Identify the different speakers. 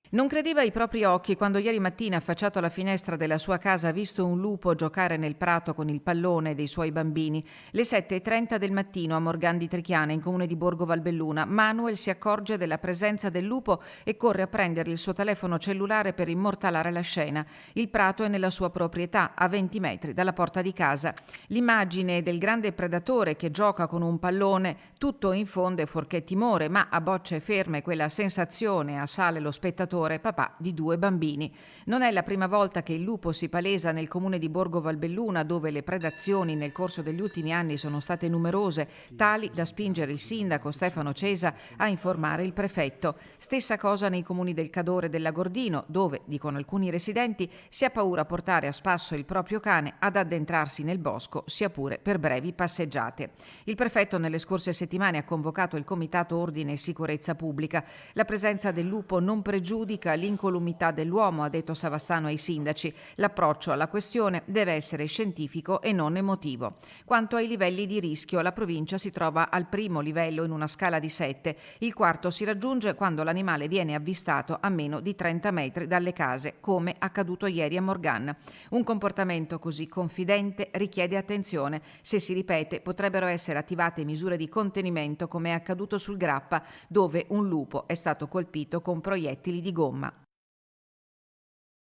Speaker 1: Non credeva ai propri occhi quando ieri mattina, affacciato alla finestra della sua casa, ha visto un lupo giocare nel prato con il pallone dei suoi bambini. Le 7:30 del mattino a Morgan di Trichiana, in comune di Borgo Valbelluna, Manuel si accorge della presenza del lupo e corre a prendere il suo telefono cellulare per immortalare la scena. Il prato è nella sua proprietà, a 20 metri dalla porta di casa. L'immagine del grande predatore che gioca con un pallone tutto infonde fuorché timore, ma a bocce ferme quella sensazione assale lo spettatore, papà di 2 bambini. Non è la prima volta che il lupo si palesa nel comune di Borgo Valbelluna, dove le predazioni nel corso degli ultimi anni sono state numerose, tali da spingere il sindaco Stefano Cesa a informare il prefetto. Stessa cosa nei comuni del Cadore e dell'Agordino, dove, dicono alcuni residenti, si ha paura a portare a spasso il proprio cane ad addentrarsi nel bosco, sia pure per brevi passeggiate. Il prefetto nelle scorse settimane ha convocato il Comitato Ordine e Sicurezza Pubblica. La presenza del lupo non pregiudica l'incolumità dell'uomo, ha detto Savastano ai sindaci. L'approccio alla questione deve essere scientifico e non emotivo. Quanto ai livelli di rischio, la provincia si trova al primo livello in una scala di 7. Il quarto si raggiunge quando l'animale viene avvistato a meno di 30 metri dalle case, come accaduto ieri a Morgan. Un comportamento così confidente richiede attenzione. Se si ripete, potrebbero essere attivate misure di contenimento, come è accaduto sul Grappa, dove un lupo è stato colpito con proiettili di gomma.